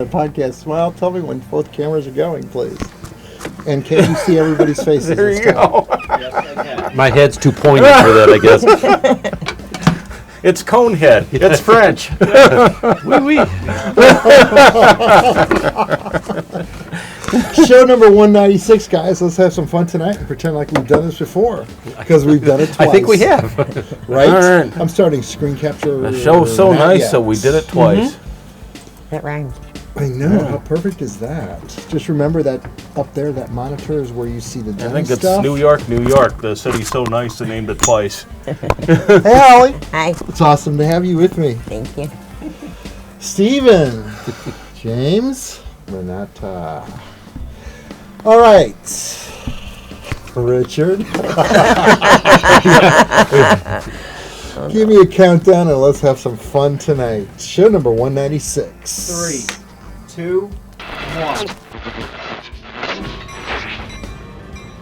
Podcast. Smile. Tell me when both cameras are going, please. And can you see everybody's faces? There you go. Yes, I can. My head's too pointy for that, I guess. It's cone head. It's French. Oui, oui. Show number 196, guys. Let's have some fun tonight and pretend like we've done this before, because we've done it twice. I think we have. Right? All right. I'm starting screen capture. The show's so nice, so we did it twice. That rhymes. I know. How perfect is that? Just remember that up there, that monitor is where you see the I demo think it's stuff. New York, New York. The city's so nice they named it twice. Hey, Holly. Hi. It's awesome to have you with me. Thank you. Steven. James. Renata. All right. Richard. Give me a countdown and let's have some fun tonight. Show number 196. 3, 2, 1.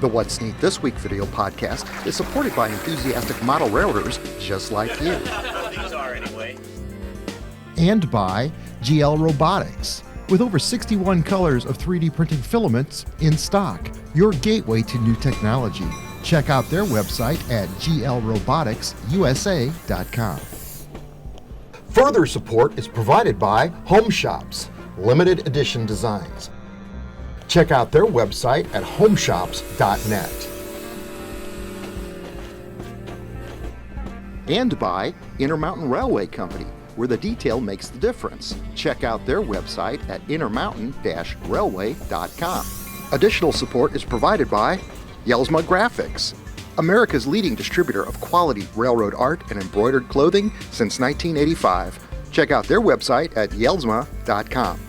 The What's Neat This Week video podcast is supported by enthusiastic model railroaders just like you. These are anyway. And by GL Robotics, with over 61 colors of 3D printing filaments in stock, your gateway to new technology. Check out their website at glroboticsusa.com. Further support is provided by Home Shops, limited edition designs. Check out their website at homeshops.net. And by InterMountain Railway Company, where the detail makes the difference. Check out their website at intermountain-railway.com. Additional support is provided by Yelsma Graphics, America's leading distributor of quality railroad art and embroidered clothing since 1985. Check out their website at yelsma.com.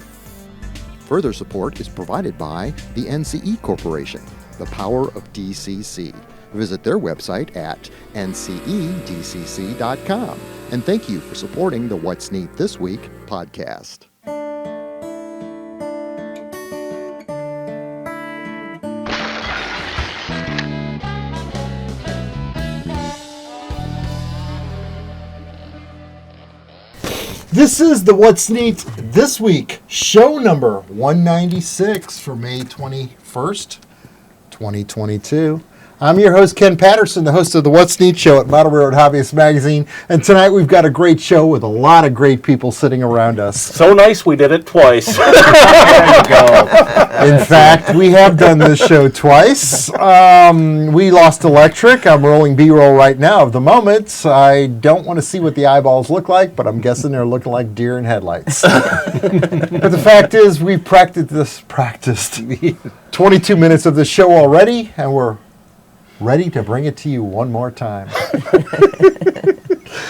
Further support is provided by the NCE Corporation, the power of DCC. Visit their website at ncedcc.com. And thank you for supporting the What's Neat This Week podcast. This is the What's Neat This Week, show number 196 for May 21st, 2022. I'm your host, Ken Patterson, the host of the What's Neat Show at Model Railroad Hobbyist Magazine. And tonight we've got a great show with a lot of great people sitting around us. So nice we did it twice. There you go. In fact, we have done this show twice. We lost electric. I'm rolling B-roll right now of the moment. I don't want to see what the eyeballs look like, but I'm guessing they're looking like deer in headlights. But the fact is, we've practiced 22 minutes of the show already, and we're ready to bring it to you one more time.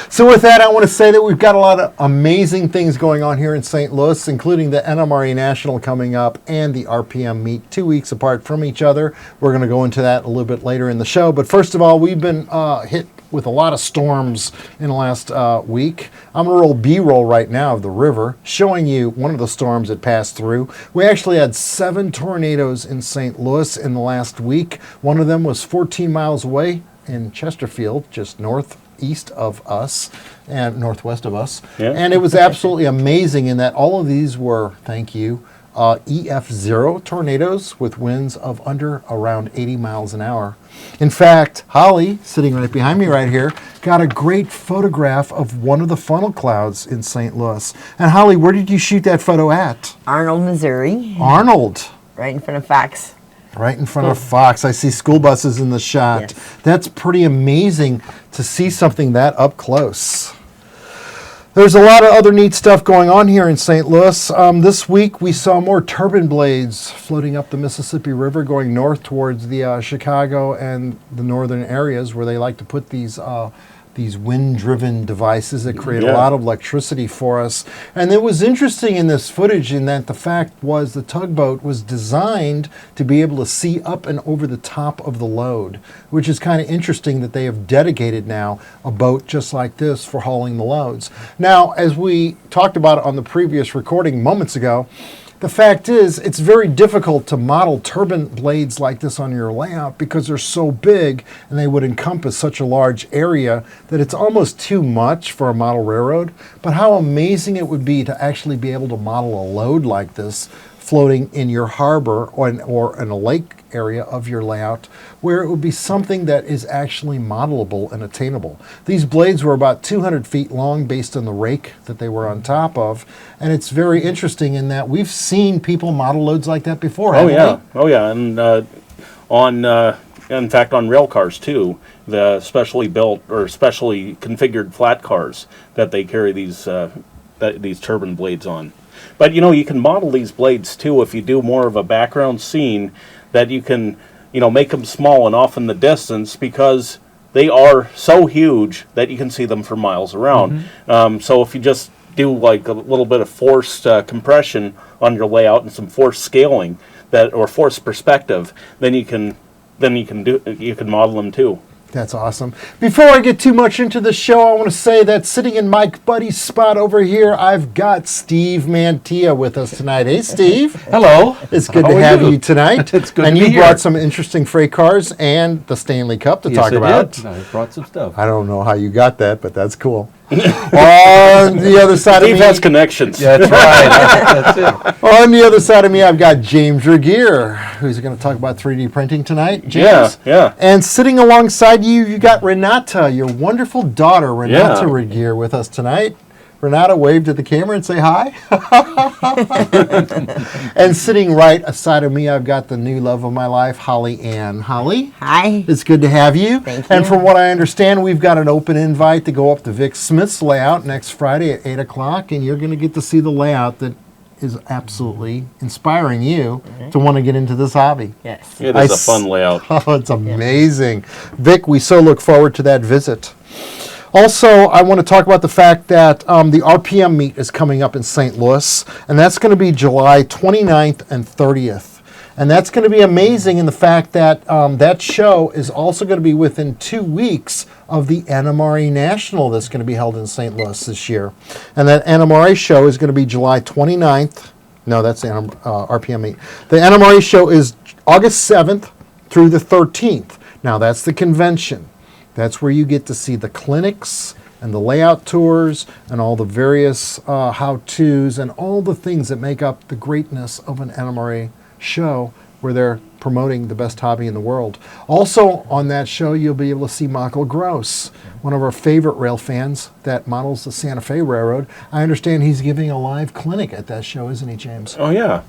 So with that, I want to say that we've got a lot of amazing things going on here in St. Louis, including the NMRA National coming up and the RPM meet 2 weeks apart from each other. We're going to go into that a little bit later in the show. But first of all, we've been hit with a lot of storms in the last week. I'm going to roll B-roll right now of the river, showing you one of the storms that passed through. We actually had 7 tornadoes in St. Louis in the last week. One of them was 14 miles away in Chesterfield, just northeast of us and northwest of us. Yeah. And it was absolutely amazing in that all of these were, thank you, EF0 tornadoes with winds of under around 80 miles an hour. In fact, Holly, sitting right behind me right here, got a great photograph of one of the funnel clouds in St. Louis. And Holly, where did you shoot that photo at? Arnold, Missouri. Arnold. Right in front of Fox. Right in front of Fox. I see school buses in the shot. Yes. That's pretty amazing to see something that up close. There's a lot of other neat stuff going on here in St. Louis. This week we saw more turbine blades floating up the Mississippi River going north towards the Chicago and the northern areas where they like to put these wind-driven devices that create a lot of electricity for us. And it was interesting in this footage in that the fact was the tugboat was designed to be able to see up and over the top of the load, which is kind of interesting that they have dedicated now a boat just like this for hauling the loads. Now, as we talked about on the previous recording moments ago, the fact is, it's very difficult to model turbine blades like this on your layout because they're so big and they would encompass such a large area that it's almost too much for a model railroad. But how amazing it would be to actually be able to model a load like this floating in your harbor or in a lake area of your layout, where it would be something that is actually modelable and attainable. These blades were about 200 feet long based on the rake that they were on top of, and it's very interesting in that we've seen people model loads like that before. Oh haven't yeah, we? oh yeah, and in fact on rail cars too, the specially built or specially configured flat cars that they carry these turbine blades on. But you can model these blades too if you do more of a background scene, that you can make them small and off in the distance because they are so huge that you can see them for miles around. So if you just do like a little bit of forced compression on your layout and some forced scaling or forced perspective, then you can model them too. That's awesome. Before I get too much into the show, I want to say that sitting in Mike Buddy's spot over here, I've got Steve Mantia with us tonight. Hey, Steve. Hello. It's good How to are have you? you tonight. It's good and to be you here. brought some interesting freight cars and the Stanley Cup to talk about. I brought some stuff. I don't know how you got that, but that's cool. On the other side Steve of me, has connections. Yeah, that's right. That's it. on the other side of me, I've got James Regier, who's going to talk about 3D printing tonight. James. Yeah. And sitting alongside you, you got Renata, your wonderful daughter, Renata Yeah. Regier, with us tonight. Renata, wave to the camera and say hi. And sitting right aside of me, I've got the new love of my life, Holly Ann. Holly, Hi. it's good to have you. Thank And you. from what I understand, we've got an open invite to go up to Vic Smith's layout next Friday at 8 o'clock, and you're going to get to see the layout that is absolutely inspiring you to want to get into this hobby. Yes. It I is a s- fun layout. Oh, it's amazing. Vic, we so look forward to that visit. Also, I want to talk about the fact that the RPM meet is coming up in St. Louis, and that's going to be July 29th and 30th. And that's going to be amazing in the fact that that show is also going to be within 2 weeks of the NMRA National that's going to be held in St. Louis this year. And that NMRA show is going to be July 29th. No, that's the RPM meet. The NMRA show is August 7th through the 13th. Now, that's the convention. That's where you get to see the clinics and the layout tours and all the various how-tos and all the things that make up the greatness of an NMRA show where they're promoting the best hobby in the world. Also on that show, you'll be able to see Michael Gross, one of our favorite rail fans that models the Santa Fe Railroad. I understand he's giving a live clinic at that show, isn't he, James? Oh yeah.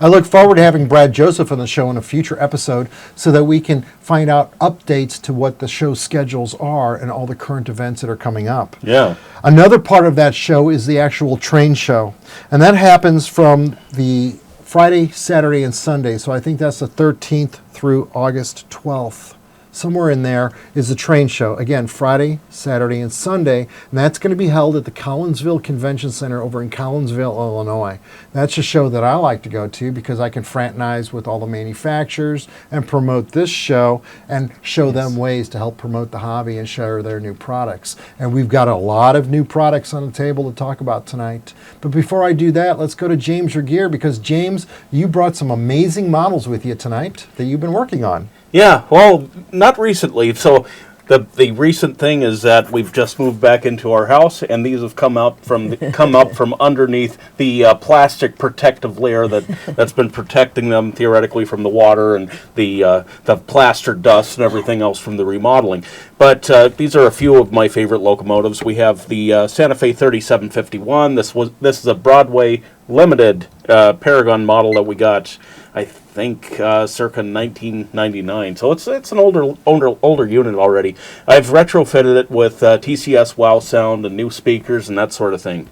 I look forward to having Brad Joseph on the show in a future episode so that we can find out updates to what the show schedules are and all the current events that are coming up. Yeah. Another part of that show is the actual train show, and that happens from the Friday, Saturday, and Sunday. So I think that's the 13th through August 12th. Somewhere in there is the train show. Again, Friday, Saturday, and Sunday. And that's going to be held at the Collinsville Convention Center over in Collinsville, Illinois. That's a show that I like to go to because I can fraternize with all the manufacturers and promote this show and show them ways to help promote the hobby and share their new products. And we've got a lot of new products on the table to talk about tonight. But before I do that, let's go to James Regier because, James, you brought some amazing models with you tonight that you've been working on. Yeah, well, not recently. So the recent thing is that we've just moved back into our house, and these have come up from underneath the plastic protective layer that's been protecting them theoretically from the water and the plaster dust and everything else from the remodeling. But these are a few of my favorite locomotives. We have the Santa Fe 3751. This is a Broadway limited Paragon model that we got, I think, circa 1999. So it's an older unit already. I've retrofitted it with TCS Wow Sound and new speakers and that sort of thing.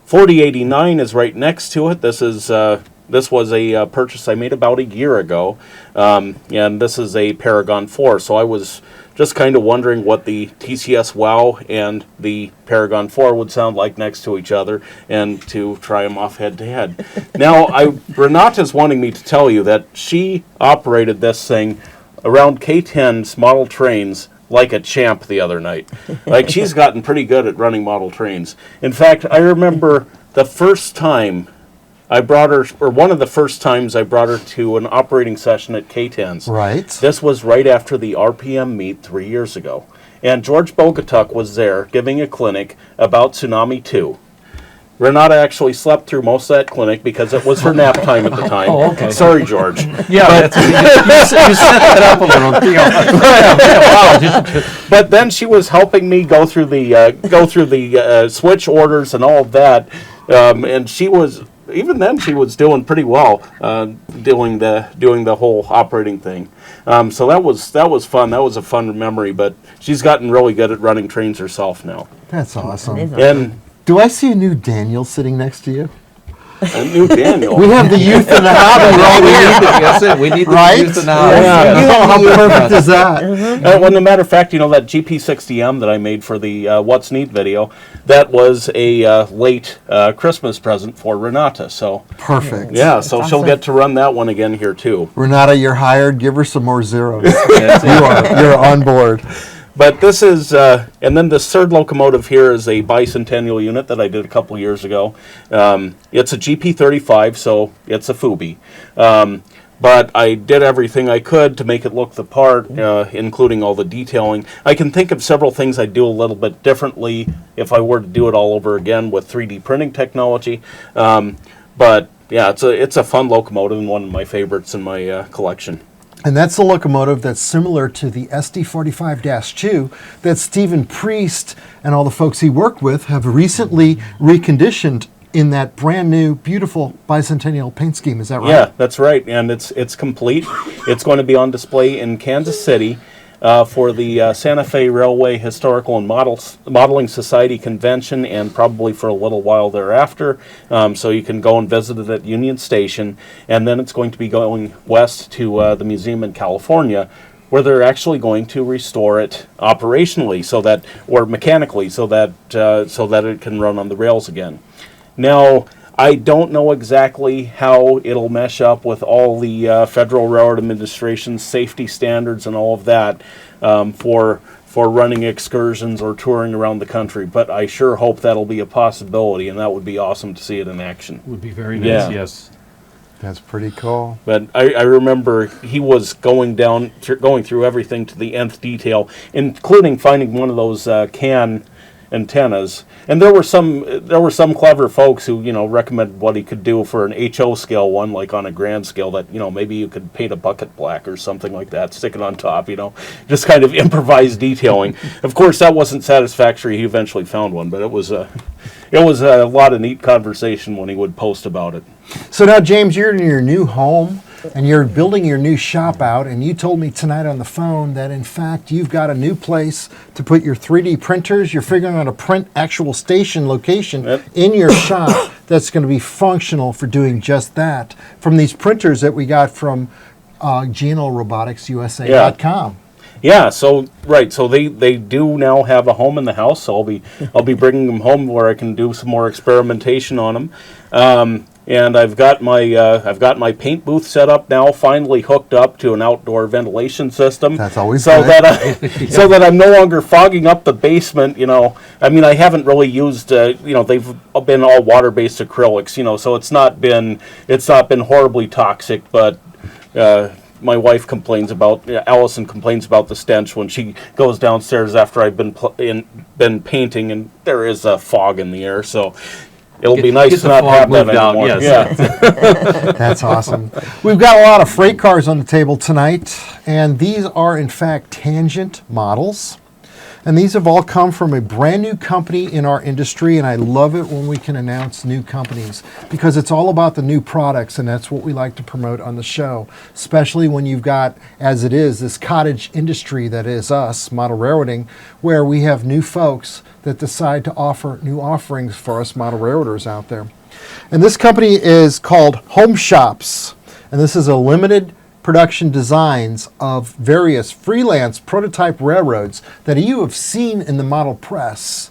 4089 is right next to it. This was a purchase I made about a year ago, and this is a Paragon 4. So I was just kind of wondering what the TCS Wow and the Paragon 4 would sound like next to each other, and to try them off head to head. Now, Renata's wanting me to tell you that she operated this thing around K10's model trains like a champ the other night. Like, she's gotten pretty good at running model trains. In fact, I remember the first time I brought her, or one of the first times I brought her to an operating session at K-10s. Right. This was right after the RPM meet 3 years ago. And George Bogatuk was there giving a clinic about Tsunami 2. Renata actually slept through most of that clinic because it was her nap time at the time. Oh, okay. Sorry, George. Yeah, you set that up a little. Wow. But then she was helping me go through the switch orders and all of that, and she was, even then she was doing pretty well, doing the whole operating thing. So that was fun. That was a fun memory. But she's gotten really good at running trains herself now. That's awesome. It is And Do I see a new Daniel sitting next to you? a new Daniel. We have the youth and the hobby right here. That's it. We need Right? to use the now. Yeah. How perfect is that? Well, as a matter of fact, that GP60M that I made for the What's Neat video, that was a late Christmas present for Renata. So Perfect. yeah, so she'll awesome. get to run that one again here too. Renata, you're hired. Give her some more zeros. That's it. You're on board. But this is, and then this third locomotive here is a bicentennial unit that I did a couple years ago. It's a GP35, so it's a Fubi. But I did everything I could to make it look the part, including all the detailing. I can think of several things I'd do a little bit differently if I were to do it all over again with 3D printing technology. But yeah, it's a fun locomotive and one of my favorites in my collection. And that's the locomotive that's similar to the SD45-2 that Stephen Priest and all the folks he worked with have recently reconditioned in that brand new, beautiful bicentennial paint scheme. Is that right? Yeah, that's right, and it's complete. It's going to be on display in Kansas City for the Santa Fe Railway Historical and Modeling Society Convention, and probably for a little while thereafter. So you can go and visit it at Union Station, and then it's going to be going west to the museum in California, where they're actually going to restore it operationally, or mechanically, so that it can run on the rails again. Now, I don't know exactly how it'll mesh up with all the Federal Railroad Administration safety standards and all of that for running excursions or touring around the country, but I sure hope that'll be a possibility, and that would be awesome to see it in action. Would be very nice. Yeah. Yes. That's pretty cool. But I remember he was going through everything to the nth detail, including finding one of those can antennas. And there were some clever folks who recommended what he could do for an HO scale one, like on a grand scale, that maybe you could paint a bucket black or something like that, stick it on top, just kind of improvised detailing. Of course, that wasn't satisfactory. He eventually found one, but it was a lot of neat conversation when he would post about it. So now, James, you're in your new home and you're building your new shop out, and you told me tonight on the phone that in fact you've got a new place to put your 3D printers. You're figuring out a print actual station location in your shop that's going to be functional for doing just that, from these printers that we got from GNLRoboticsUSA.com. Yeah, so they do now have a home in the house, so I'll be bringing them home where I can do some more experimentation on them. And I've got my paint booth set up now, finally hooked up to an outdoor ventilation system. That's always so good. so that I'm no longer fogging up the basement. I mean, I haven't really used. They've been all water-based acrylics. So it's not been horribly toxic, but. My wife Allison complains about the stench when she goes downstairs after I've been painting, and there is a fog in the air, so it'll be nice to not have that anymore. Yes. Yeah. That's awesome. We've got a lot of freight cars on the table tonight, and these are in fact Tangent models. And these have all come from a brand new company in our industry, and I love it when we can announce new companies because it's all about the new products, and that's what we like to promote on the show, especially when you've got, as it is, this cottage industry that is us, model railroading, where we have new folks that decide to offer new offerings for us model railroaders out there. And this company is called Home Shops, and this is a limited production designs of various freelance prototype railroads that you have seen in the model press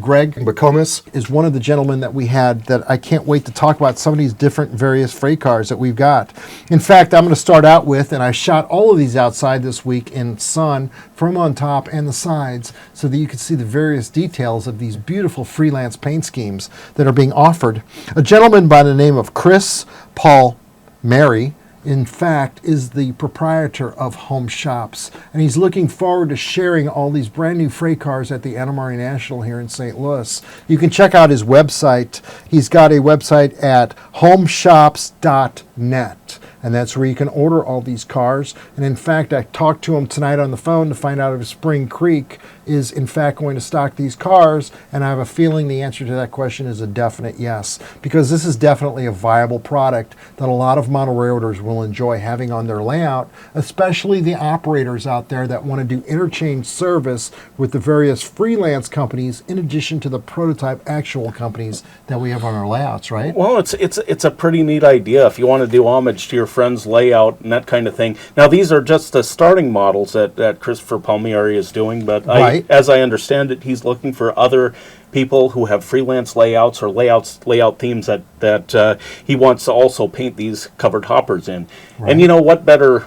Greg McComas. is one of the gentlemen that we had that I can't wait to talk about some of these different various freight cars that we've got. In fact, I'm going to start out with, and I shot all of these outside this week in sun from on top and the sides so that you can see the various details of these beautiful freelance paint schemes that are being offered. A gentleman by the name of Chris Paul Mary, in fact, is the proprietor of Home Shops, and he's looking forward to sharing all these brand new freight cars at the NMRA National here in St. Louis. You can check out his website. He's got a website at homeshops.net, and that's where you can order all these cars. And in fact, I talked to him tonight on the phone to find out if Spring Creek is in fact going to stock these cars, and I have a feeling the answer to that question is a definite yes, because this is definitely a viable product that a lot of model railroaders will enjoy having on their layout, especially the operators out there that want to do interchange service with the various freelance companies in addition to the prototype actual companies that we have on our layouts, right? Well, it's a pretty neat idea if you want to do homage to your friend's layout and that kind of thing. Now, these are just the starting models that Christopher Palmieri is doing, but Right. As I understand it, he's looking for other people who have freelance layouts or layout themes that he wants to also paint these covered hoppers in. Right. And you know, what better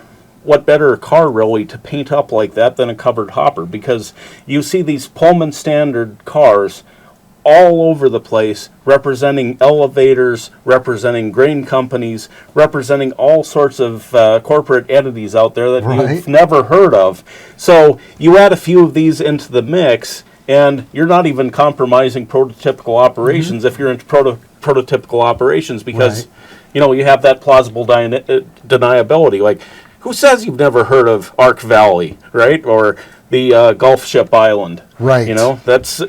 car really to paint up like that than a covered hopper? Because you see these Pullman standard cars all over the place, representing elevators, representing grain companies, representing all sorts of corporate entities out there that Right. you've never heard of. So you add a few of these into the mix, and you're not even compromising prototypical operations if you're into prototypical operations, because you know, you have that plausible deniability. Like, who says you've never heard of Ark Valley, right? Or the Gulf Ship Island. Right. You know, that's,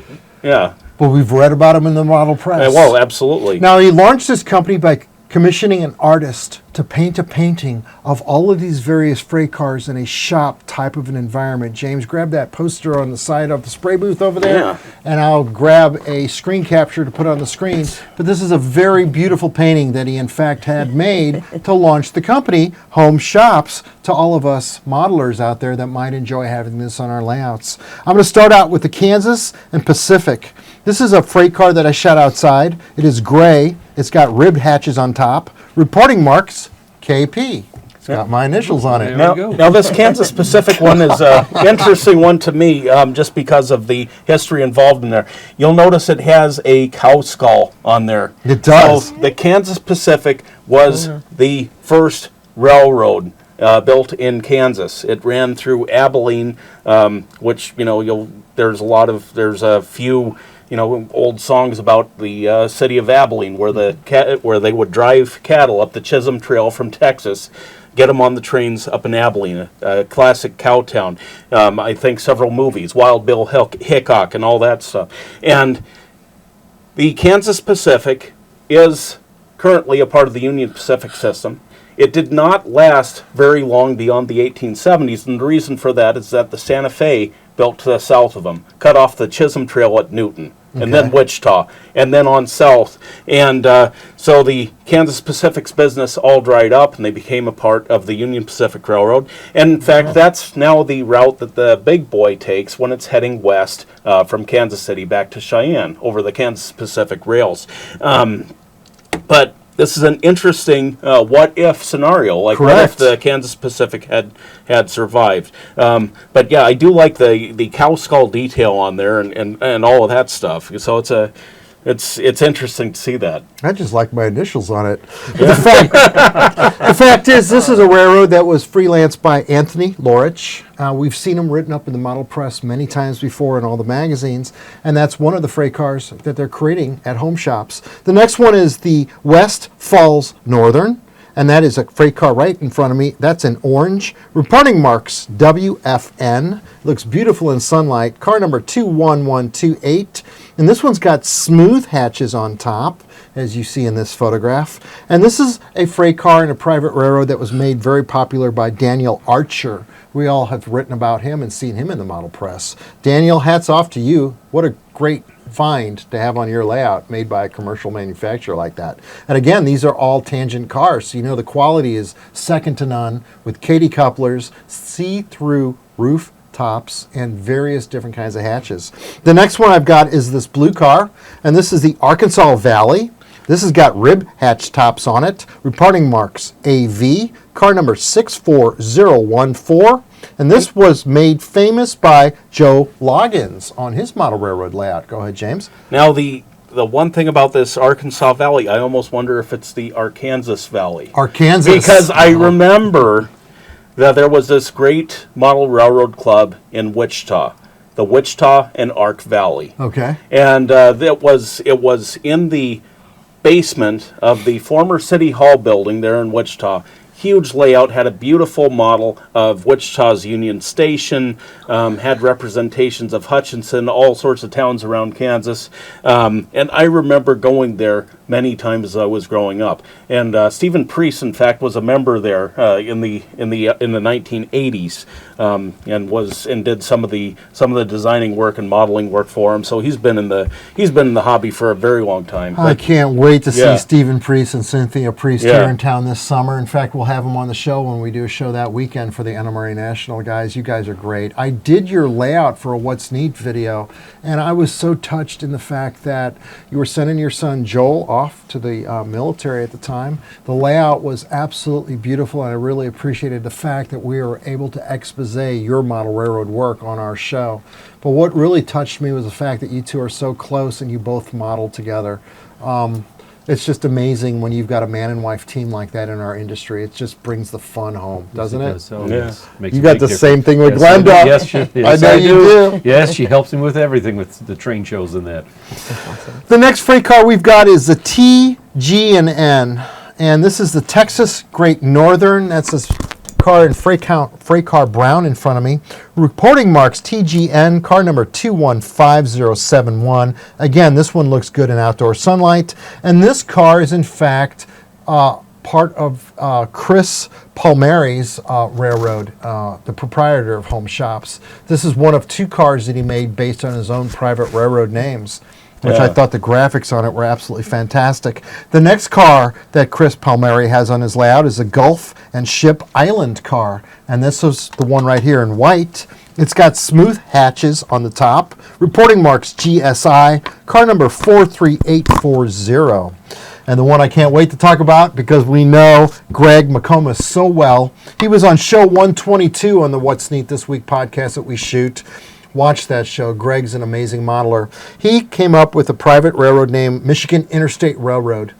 yeah. Well, we've read about him in the model press. Well, absolutely. Now, he launched this company by commissioning an artist to paint a painting of all of these various freight cars in a shop type of an environment. James, grab that poster on the side of the spray booth over there, Yeah. and I'll grab a screen capture to put on the screen. But this is a very beautiful painting that he, in fact, had made to launch the company, Home Shops, to all of us modelers out there that might enjoy having this on our layouts. I'm going to start out with the Kansas and Pacific. This is a freight car that I shot outside. It is gray. It's got ribbed hatches on top. Reporting marks, KP. It's got my initials on it. There we go. Now, this Kansas Pacific one is an interesting one to me, just because of the history involved in there. You'll notice it has a cow skull on there. It does. So the Kansas Pacific was the first railroad built in Kansas. It ran through Abilene, which, you know, there's a few, you know, old songs about the city of Abilene, where where they would drive cattle up the Chisholm Trail from Texas, get them on the trains up in Abilene, a classic cow town. I think several movies, Wild Bill Hickok and all that stuff. And the Kansas Pacific is currently a part of the Union Pacific system. It did not last very long beyond the 1870s, and the reason for that is that the Santa Fe built to the south of them, cut off the Chisholm Trail at Newton, and then Wichita, and then on south. And so the Kansas Pacific's business all dried up, and they became a part of the Union Pacific Railroad. And in fact, that's now the route that the big boy takes when it's heading west from Kansas City back to Cheyenne over the Kansas Pacific rails. But this is an interesting what-if scenario. Like, Correct. what if the Kansas Pacific had survived? But yeah, I do like the cow skull detail on there and all of that stuff. So it's interesting to see that. I just like my initials on it. But the fact is, this is a railroad that was freelanced by Anthony Lorich. We've seen him written up in the model press many times before in all the magazines, and that's one of the freight cars that they're creating at Home Shops. The next one is the West Falls Northern, and that is a freight car right in front of me. That's in orange. Reporting marks WFN. Looks beautiful in sunlight. Car number 21128. And this one's got smooth hatches on top, as you see in this photograph. And this is a freight car in a private railroad that was made very popular by Daniel Archer. We all have written about him and seen him in the model press. Daniel, hats off to you. What a great find to have on your layout made by a commercial manufacturer like that. And again, these are all tangent cars, so you know the quality is second to none with Katy couplers, see-through roof tops and various different kinds of hatches. The next one I've got is this blue car, and this is the Arkansas Valley. This has got rib hatch tops on it, reporting marks AV, car number 64014. And this was made famous by Joe Loggins on his model railroad layout. Go ahead, James. Now, the one thing about this Arkansas Valley, I almost wonder if it's the Arkansas Valley. Arkansas. Because I remember that there was this great model railroad club in Wichita, the Wichita and Ark Valley. Okay. And it was in the basement of the former City Hall building there in Wichita. Huge layout, had a beautiful model of Wichita's Union Station, had representations of Hutchinson, all sorts of towns around Kansas, and I remember going there many times as I was growing up. And Stephen Priest, in fact, was a member there in the 1980s, and did some of the designing work and modeling work for him. So he's been in the hobby for a very long time. I can't wait to see Yeah. Stephen Priest and Cynthia Priest Yeah. here in town this summer. In fact, we'll have them on the show when we do a show that weekend for the NMRA National. Guys, you guys are great. I did your layout for a What's Neat video, and I was so touched in the fact that you were sending your son Joel off to the military at the time. The layout was absolutely beautiful, and I really appreciated the fact that we were able to expose your model railroad work on our show. But what really touched me was the fact that you two are so close and you both model together. It's just amazing when you've got a man and wife team like that in our industry. It just brings the fun home, doesn't it? Oh, Yeah. yes. Makes You a got big the difference. same thing with Yes, I do. Glenda. Yes, yes, I know you do. Yes, she helps me with everything with the train shows and that. The next freight car we've got is the TG&N, and this is the Texas Great Northern. That's this car in freight car brown in front of me. Reporting marks TGN, car number 215071. Again, this one looks good in outdoor sunlight, and this car is in fact part of Chris Palmieri's railroad, the proprietor of Home Shops. This is one of two cars that he made based on his own private railroad names, which I Yeah. thought the graphics on it were absolutely fantastic. The next car that Chris Palmieri has on his layout is a Gulf and Ship Island car, and this is the one right here in white. It's got smooth hatches on the top, reporting marks GSI, car number 43840. And the one I can't wait to talk about because we know Greg McComas so well. He was on show 122 on the What's Neat This Week podcast that we shoot. Watch that show. Greg's an amazing modeler. He came up with a private railroad named Michigan Interstate Railroad.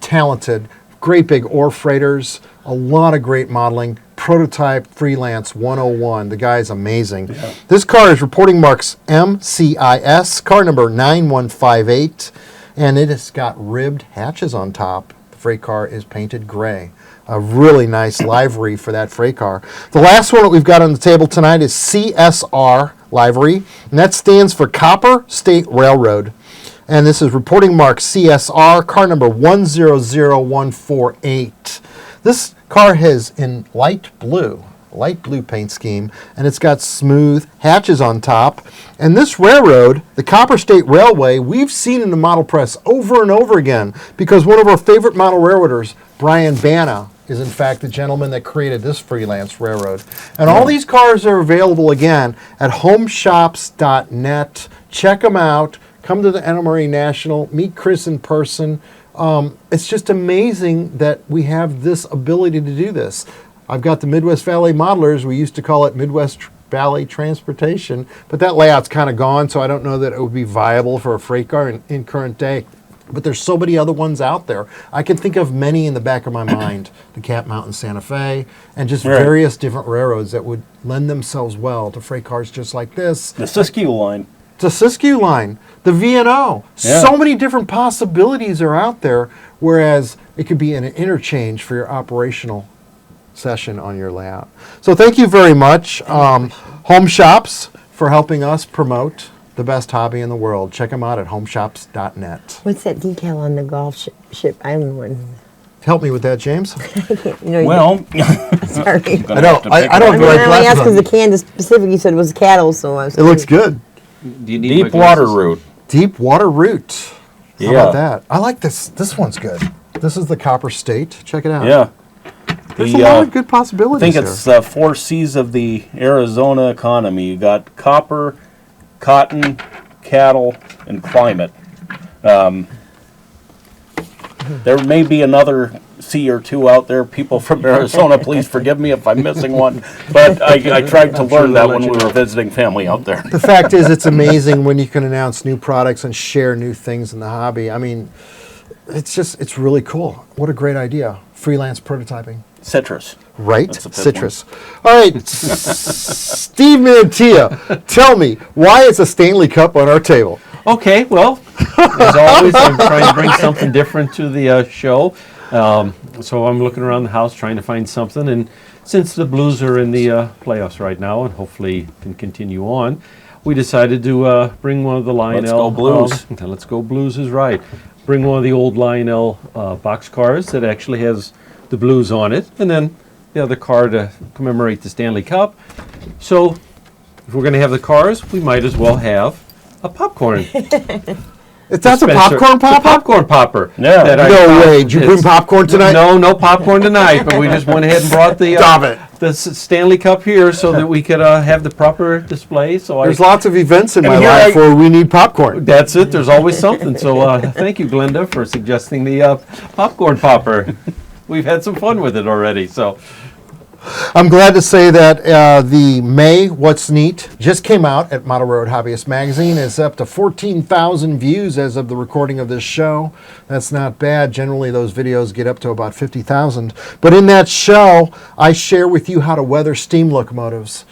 Talented, great big ore freighters, a lot of great modeling. Prototype Freelance 101. The guy's amazing. Yeah. This car is reporting marks MCIS, car number 9158, and it has got ribbed hatches on top. The freight car is painted gray. A really nice livery for that freight car. The last one that we've got on the table tonight is CSR livery, and that stands for Copper State Railroad. And this is reporting mark CSR, car number 100148. This car has in light blue paint scheme, and it's got smooth hatches on top. And this railroad, the Copper State Railway, we've seen in the model press over and over again because one of our favorite model railroaders, Brian Bana, is in fact the gentleman that created this Freelance Railroad. And all these cars are available again at homeshops.net. Check them out. Come to the NMRA National. Meet Chris in person. It's just amazing that we have this ability to do this. I've got the Midwest Valley Modelers. We used to call it Midwest Valley Transportation, but that layout's kind of gone, so I don't know that it would be viable for a freight car in current day. But there's so many other ones out there. I can think of many in the back of my mind. The Cat Mountain Santa Fe, and just various different railroads that would lend themselves well to freight cars just like this. The Siskiyou line. The Siskiyou line, the V&O. Yeah. So many different possibilities are out there, whereas it could be an interchange for your operational session on your layout. So thank you very much, Home Shops, for helping us promote the best hobby in the world. Check them out at homeshops.net. What's that decal on the Gulf Ship Island one? Help me with that, James. You know, Well, sorry. I know. I don't I have mean, the right I only asked glasses because the on. Kansas Pacific, you said it was cattle, so I was. It looks good. Do you need my deep water glasses? route. Deep water route. How Yeah. about that? I like this. This one's good. This is the Copper State. Check it out. Yeah. There's a lot of good possibilities I think here. it's the 4 C's of the Arizona economy. You got copper, cotton, cattle, and climate. There may be another C or two out there. People from Arizona, please forgive me if I'm missing one. But I tried to learn that when we were visiting family out there. The fact is, it's amazing when you can announce new products and share new things in the hobby. I mean, it's really cool. What a great idea. Freelance prototyping. Citrus. Right? That's a big Citrus. All right, Steve Mantia, tell me, why is a Stanley Cup on our table? Okay, well, as always, I'm trying to bring something different to the show. So I'm looking around the house trying to find something. And since the Blues are in the playoffs right now and hopefully can continue on, we decided to bring one of the Lionel. Let's go Blues. Let's go Blues is right. Bring one of the old Lionel box cars that actually has the Blues on it. And then the other car to commemorate the Stanley Cup. So if we're going to have the cars, we might as well have a popcorn. That's a popcorn popper? A popcorn popper. Yeah. that I No found. way. Did you bring popcorn tonight? No popcorn tonight, but we just went ahead and brought the Stop it. the Stanley Cup here so that we could have the proper display. So There's lots of events in my here life I- where we need popcorn. that's it. There's always something. So thank you, Glenda, for suggesting the popcorn popper. We've had some fun with it already. So I'm glad to say that the May What's Neat just came out at Model Road Hobbyist Magazine. It's up to 14,000 views as of the recording of this show. That's not bad. Generally, those videos get up to about 50,000. But in that show, I share with you how to weather steam locomotives.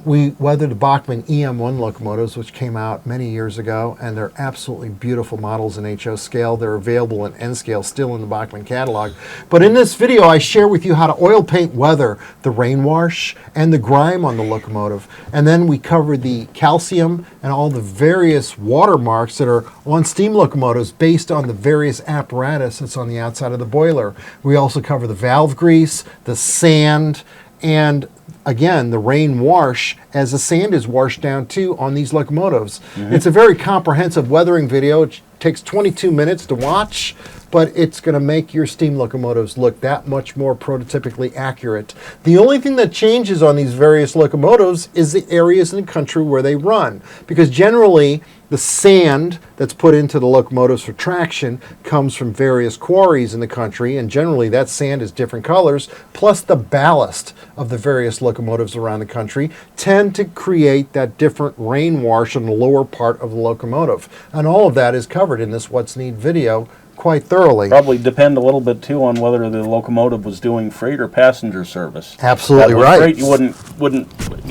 We weathered the Bachmann EM1 locomotives, which came out many years ago, and they're absolutely beautiful models in HO scale. They're available in N scale still in the Bachmann catalog. But in this video, I share with you how to oil paint weather the rain wash and the grime on the locomotive. And then we cover the calcium and all the various watermarks that are on steam locomotives based on the various apparatus that's on the outside of the boiler. We also cover the valve grease, the sand, and again, the rain wash as the sand is washed down too on these locomotives. It's a very comprehensive weathering video. It takes 22 minutes to watch, but it's going to make your steam locomotives look that much more prototypically accurate. The only thing that changes on these various locomotives is the areas in the country where they run, because generally the sand that's put into the locomotives for traction comes from various quarries in the country, and generally that sand is different colors, plus the ballast of the various locomotives around the country tend to create that different rain wash on the lower part of the locomotive. And all of that is covered in this What's Neat video quite thoroughly. Probably depend a little bit too on whether the locomotive was doing freight or passenger service. Absolutely With right. Freight, you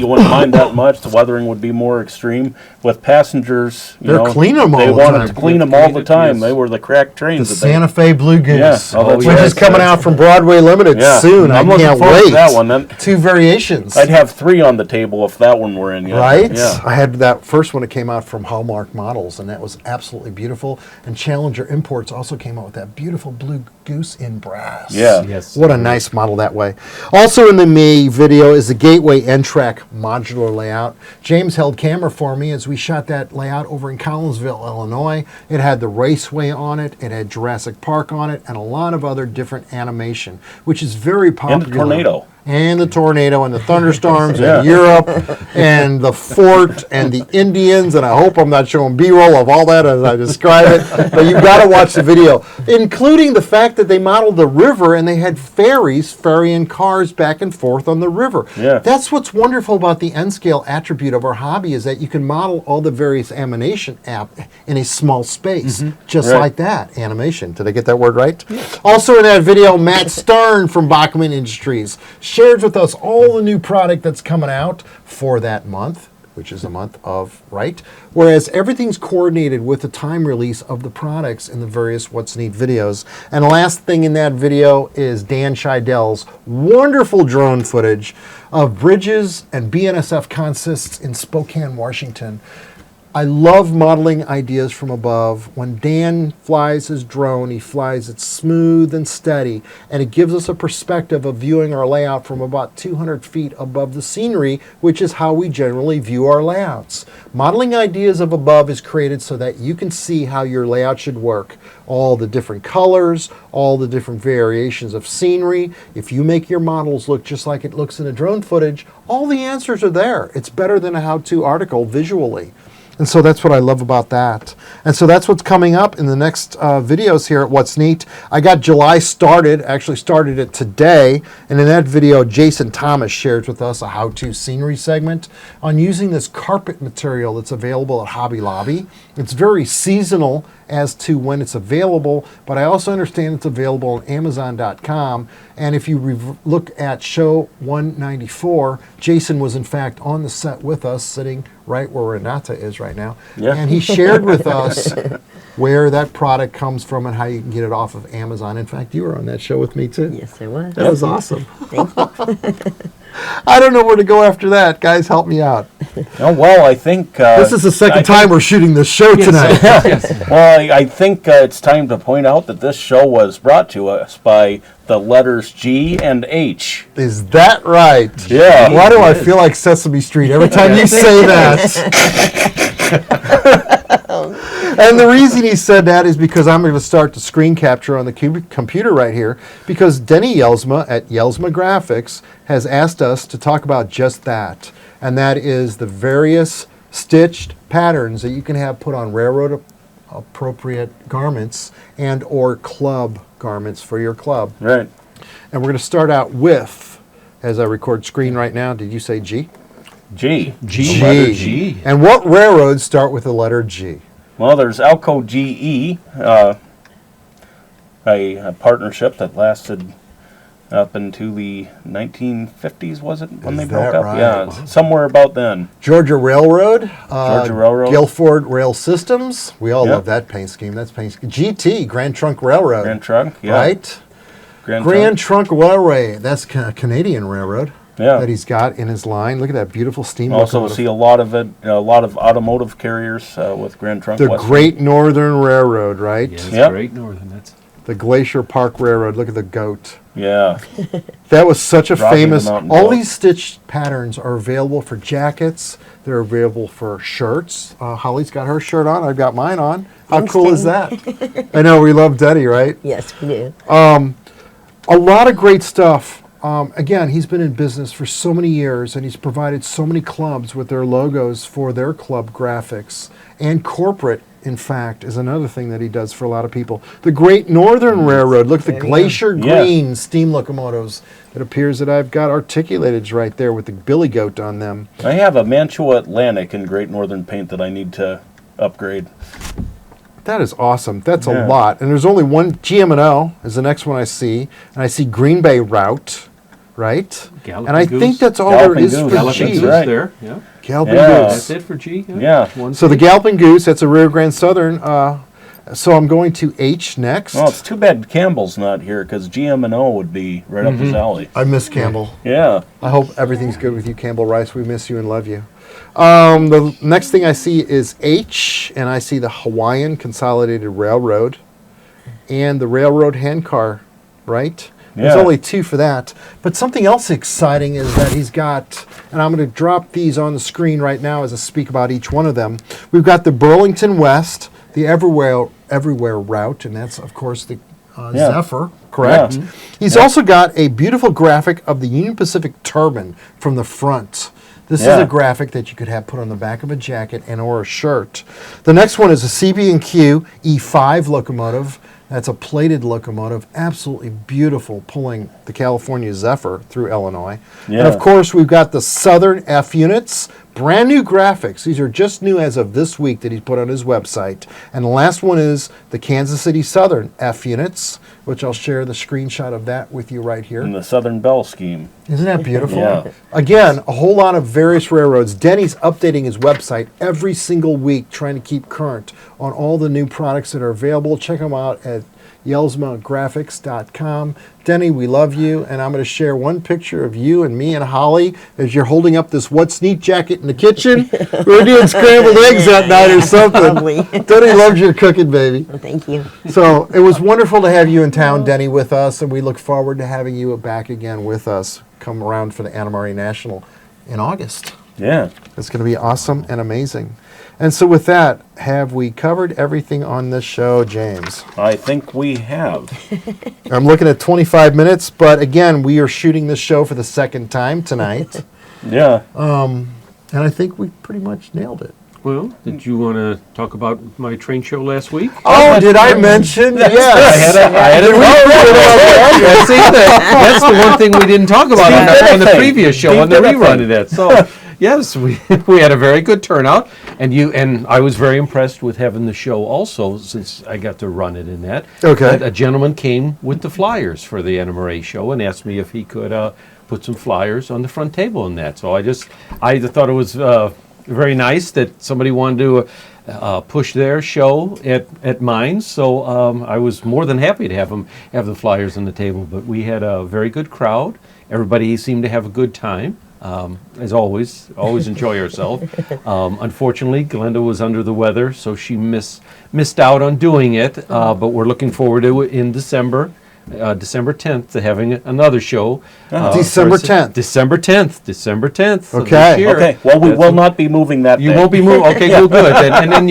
wouldn't mind that much. The weathering would be more extreme. With passengers, They're cleaning them all they the wanted time. to clean them all the time. Yes. They were the cracked The trains. that Santa Fe Blue Goose, Yeah. Oh, that's which right. is coming out from Broadway Limited Yeah. soon. I'm I looking can't forward to wait. that one. Then Two variations. I'd have 3 on the table if that one were in yet. Right? Yeah. I had that first one that came out from Hallmark Models, and that was absolutely beautiful. And Challenger Imports also came out with that beautiful Blue Goose in brass. Yeah. yes, What a nice model that way. Also in the May video is the Gateway N-Track modular layout. James held camera for me as we shot that layout over in Collinsville, Illinois. It had the raceway on it, it had Jurassic Park on it, and a lot of other different animation, which is very popular. And the tornado. And the tornado and the thunderstorms Yeah. in Europe and the fort and the Indians, and I hope I'm not showing B-roll of all that as I describe it, but you've got to watch the video, including the fact that they modeled the river and they had ferries ferrying cars back and forth on the river. Yeah. That's what's wonderful about the N-scale attribute of our hobby, is that you can model all the various animation in a small space, just Right. like that. Animation. Did I get that word right? Also in that video, Matt Stern from Bachmann Industries shared with us all the new product that's coming out for that month, which is the month of, right? Whereas everything's coordinated with the time release of the products in the various What's Neat videos. And the last thing in that video is Dan Scheidel's wonderful drone footage of bridges and BNSF consists in Spokane, Washington. I love modeling ideas from above. When Dan flies his drone, he flies it smooth and steady, and it gives us a perspective of viewing our layout from about 200 feet above the scenery, which is how we generally view our layouts. Modeling ideas of above is created so that you can see how your layout should work. All the different colors, all the different variations of scenery. If you make your models look just like it looks in a drone footage, all the answers are there. It's better than a how-to article visually. And so that's what I love about that. And so that's what's coming up in the next videos here at What's Neat. I got July started, actually started it today. And in that video, Jason Thomas shares with us a how-to scenery segment on using this carpet material that's available at Hobby Lobby. It's very seasonal as to when it's available, but I also understand it's available on Amazon.com. And if you look at show 194, Jason was in fact on the set with us, sitting right where Renata is right now. Yeah. And he shared with us where that product comes from and how you can get it off of Amazon. In fact, you were on that show with me too. Yes, I was. That was awesome. I don't know where to go after that. Guys, help me out. Oh, well, I think... This is the second time we're shooting this show tonight. Well, I think it's time to point out that this show was brought to us by the letters G and H. Is that right? Yeah. Why do I feel like Sesame Street every time you say that? And the reason he said that is because I'm going to start the screen capture on the computer right here, because Denny Yelsma at Yelsma Graphics has asked us to talk about just that. And that is the various stitched patterns that you can have put on railroad appropriate garments and or club garments for your club. Right. And we're going to start out with, as I record screen right now, did you say G? G. G. Letter G. And what railroads start with the letter G? Well, there's Alco GE, a partnership that lasted up into the 1950s, was it, when Is they broke that up? right? Yeah, somewhere about then. Georgia Railroad. Georgia Railroad. Guilford Rail Systems. We all Yep. love that paint scheme. That's paint scheme. GT, Grand Trunk Railroad. Grand Trunk, yeah. Right? Grand Trunk Railway. That's Canadian Railroad Yeah. that he's got in his line. Look at that beautiful steam Also locomotive. see a lot of it, a lot of automotive carriers with Grand Trunk. The Western. Great Northern Railroad, right? Yeah, it's Yep. Great Northern. That's The Glacier Park Railroad. Look at the goat. Yeah. That was such a Rocky famous. the Mountain All Goat. these stitched patterns are available for jackets. They're available for shirts. Holly's got her shirt on. I've got mine on. How Thanks, cool is Denny. that? I know we love Denny, right? Yes, we do. A lot of great stuff. Again, he's been in business for so many years, and he's provided so many clubs with their logos for their club graphics. And corporate, in fact, is another thing that he does for a lot of people. The Great Northern Railroad. Look at the There you go. Glacier Yeah. Green steam locomotives. It appears that I've got articulateds right there with the billy goat on them. I have a Mantua Atlantic in Great Northern paint that I need to upgrade. That is awesome. That's a Yeah. lot. And there's only one. GM&O is the next one I see. And I see Green Bay Route, right? Galloping And I Goose. think that's all Galloping there is Goose. for Galloping G. Goose right. there. Yeah. Galloping Yeah. Goose. That's it for G. Yeah. One So the page. Galloping Goose, that's a Rio Grande Southern. So I'm going to H next. Well, it's too bad Campbell's not here because GM&O would be right up his alley. I miss Campbell. Yeah. I hope everything's good with you, Campbell Rice. We miss you and love you. The next thing I see is H, and I see the Hawaiian Consolidated Railroad and the Railroad Handcar, right? There's Yeah. only two for that. But something else exciting is that he's got, and I'm going to drop these on the screen right now as I speak about each one of them. We've got the Burlington West, the Everywhere route, and that's, of course, the Yeah. Zephyr, correct? Yeah. He's also got a beautiful graphic of the Union Pacific turbine from the front. This is Yeah. a graphic that you could have put on the back of a jacket and or a shirt. The next one is a CB&Q E5 locomotive. That's a plated locomotive, absolutely beautiful, pulling the California Zephyr through Illinois. And Yeah. of course, we've got the Southern F units, brand new graphics. These are just new as of this week that he's put on his website. And the last one is the Kansas City Southern F units, which I'll share the screenshot of that with you right here. In the Southern Bell scheme. Isn't that beautiful? Yeah. Again, a whole lot of various railroads. Denny's updating his website every single week, trying to keep current on all the new products that are available. Check them out at yellsmagraphics.com. Denny, we love you, and I'm going to share one picture of you and me and Holly as you're holding up this What's Neat jacket in the kitchen. We're doing scrambled eggs that night or something. Probably. Denny loves your cooking, baby. Well, thank you. So it was wonderful to have you in town, Denny, with us, and we look forward to having you back again with us. Come around for the Anna Maria National in August. Yeah. It's going to be awesome and amazing. And so with that, have we covered everything on this show, James? I think we have. I'm looking at 25 minutes, but again, we are shooting this show for the second time tonight. Yeah. And I think we pretty much nailed it. Well, did you want to talk about my train show last week? Oh, did I mention? Yes. I had that's the one thing we didn't talk about on the previous show, on the rerun of that. So, yes, we had a very good turnout, and I was very impressed with having the show also, since I got to run it in that. Okay. A gentleman came with the flyers for the Anna Maria show and asked me if he could put some flyers on the front table in that. So I thought it was very nice that somebody wanted to push their show at mine. So I was more than happy to have the flyers on the table. But we had a very good crowd. Everybody seemed to have a good time. As always enjoy herself. Unfortunately, Glenda was under the weather, so she missed out on doing it. But we're looking forward to it in December 10th, to having another show. December 10th. December 10th. of Okay. this year. Okay. Well, we will not be moving that You day. won't be moving. Okay, well, good. And then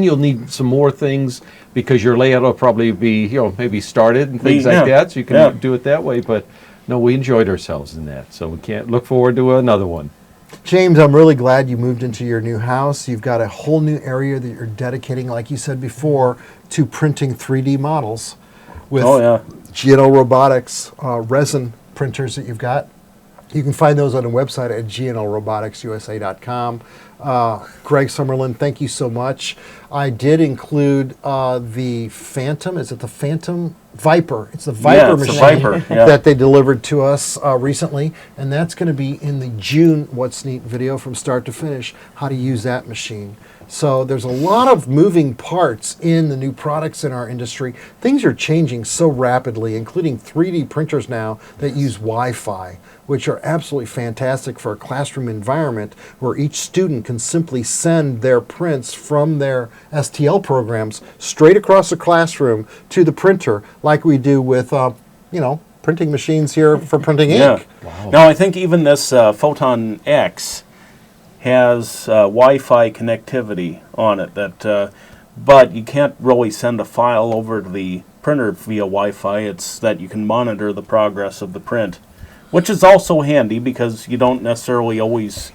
you'll need some more things, because your layout will probably be maybe started and things like that, so you can do it that way. But no, we enjoyed ourselves in that, so we can't look forward to another one. James, I'm really glad you moved into your new house. You've got a whole new area that you're dedicating, like you said before, to printing 3D models with G&O Robotics resin printers that you've got. You can find those on the website at gnoroboticsusa.com. Greg Summerlin, thank you so much. I did include the Phantom. Is it the Phantom Viper? It's the Viper it's the machine Viper, yeah. that they delivered to us recently, and that's going to be in the June What's Neat video from start to finish, how to use that machine. So there's a lot of moving parts in the new products in our industry. Things are changing so rapidly, including 3D printers now that use Wi-Fi, which are absolutely fantastic for a classroom environment where each student can simply send their prints from their STL programs straight across the classroom to the printer, like we do with, printing machines here for printing ink. Wow. Now, I think even this Photon X has Wi-Fi connectivity on it, but you can't really send a file over to the printer via Wi-Fi. It's that you can monitor the progress of the print, which is also handy because you don't necessarily always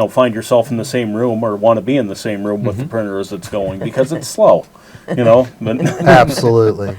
find yourself in the same room or want to be in the same room with the printer as it's going, because it's slow, But Absolutely.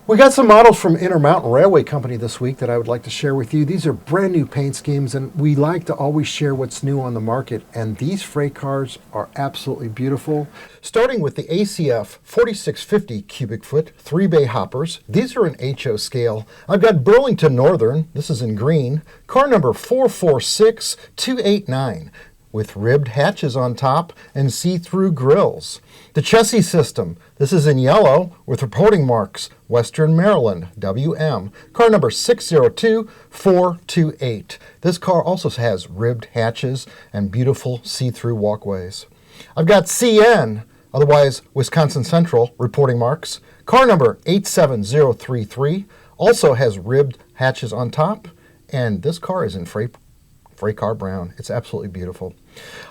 We got some models from InterMountain Railway Company this week that I would like to share with you. These are brand new paint schemes, and we like to always share what's new on the market. And these freight cars are absolutely beautiful. Starting with the ACF 4650 cubic foot 3-bay hoppers. These are in HO scale. I've got Burlington Northern, this is in green, car number 446289. With ribbed hatches on top and see-through grills. The chassis system, this is in yellow with reporting marks, Western Maryland, WM, car number 602428. This car also has ribbed hatches and beautiful see-through walkways. I've got CN, otherwise Wisconsin Central, reporting marks, car number 87033, also has ribbed hatches on top, and this car is in freight car brown. It's absolutely beautiful.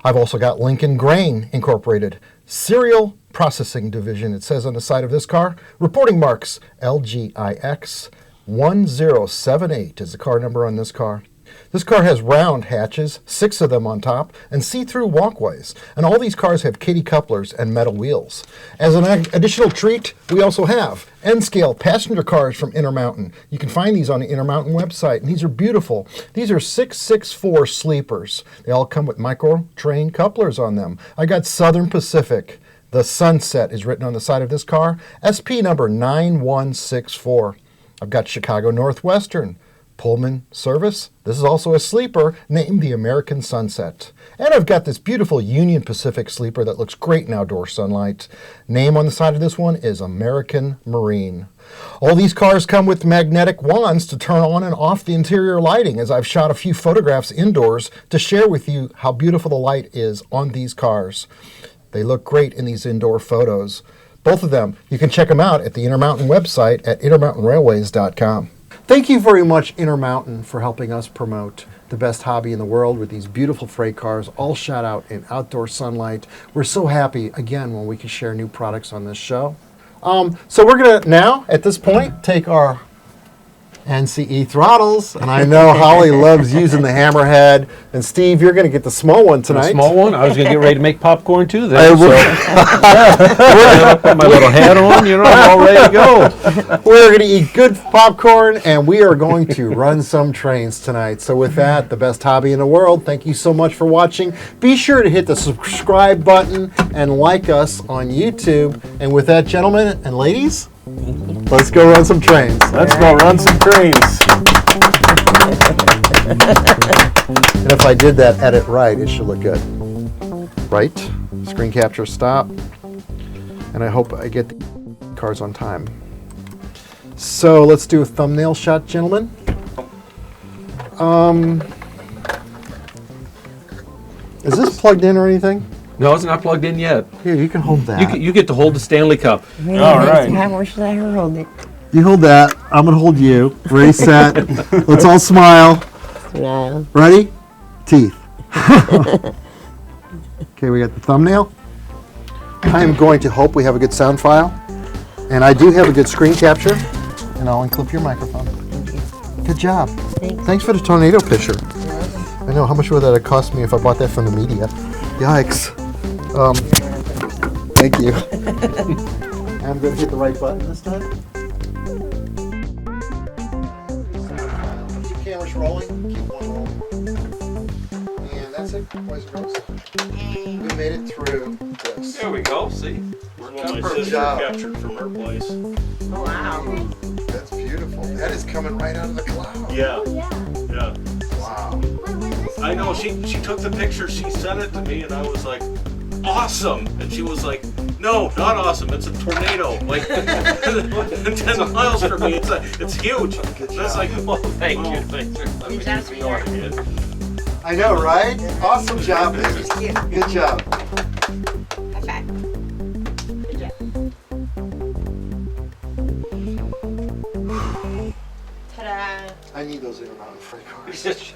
I've also got Lincoln Grain Incorporated, Cereal Processing Division. It says on the side of this car, reporting marks LGIX 1078 is the car number on this car. This car has round hatches, 6 of them on top, and see-through walkways. And all these cars have Kitty couplers and metal wheels. As an additional treat, we also have N-scale passenger cars from InterMountain. You can find these on the InterMountain website, and these are beautiful. These are 664 sleepers. They all come with micro-train couplers on them. I got Southern Pacific. The Sunset is written on the side of this car, SP number 9164. I've got Chicago Northwestern, Pullman service. This is also a sleeper named the American Sunset. And I've got this beautiful Union Pacific sleeper that looks great in outdoor sunlight. Name on the side of this one is American Marine. All these cars come with magnetic wands to turn on and off the interior lighting, as I've shot a few photographs indoors to share with you how beautiful the light is on these cars. They look great in these indoor photos. Both of them, you can check them out at the InterMountain website at intermountainrailways.com. Thank you very much, InterMountain, for helping us promote the best hobby in the world with these beautiful freight cars, all shot out in outdoor sunlight. We're so happy, again, when we can share new products on this show. So we're going to now, at this point, take our NCE throttles, and I know Holly loves using the hammerhead, and Steve, you're going to get the small one tonight. A small one. I was going to get ready to make popcorn too. I Then, will- so put my little hat on. You know, I'm all ready to go. We're going to eat good popcorn, and we are going to run some trains tonight. So with that, the best hobby in the world, thank you so much for watching. Be sure to hit the subscribe button and like us on YouTube. And with that, gentlemen and ladies, let's go run some trains. Let's go run some trains. And if I did that edit right, it should look good. Right? Screen capture, stop. And I hope I get the cars on time. So let's do a thumbnail shot, gentlemen. Is this plugged in or anything? No, it's not plugged in yet. Here, you can hold that. You get to hold the Stanley Cup. Wait, All next right. time, where should I hold it? You hold that. I'm going to hold you. Ready, set. Let's all smile. No. Ready? Teeth. Okay, we got the thumbnail. I am going to hope we have a good sound file. And I do have a good screen capture. And I'll unclip your microphone. Good job. Thanks. Thanks for the tornado picture. I know, how much would that have cost me if I bought that from the media? Yikes. Thank you. I'm going to hit the right button this time. Keep cameras rolling. Keep one rolling. And that's it, boys and girls. We made it through this. There we go. See, Well, my Good sister job. captured from her place. Oh, wow. That's beautiful. That is coming right out of the cloud. Yeah. Yeah. Wow. I know. She took the picture. She sent it to me, and I was like, "Awesome!" And she was like, "No, not awesome. It's a tornado. Like 10 miles from me. It's huge." And I was like, "Well, thank you. Thanks for letting me know I did." I know, right? Awesome job, baby. Good job. Ta-da. I need those InterMountain freight cars.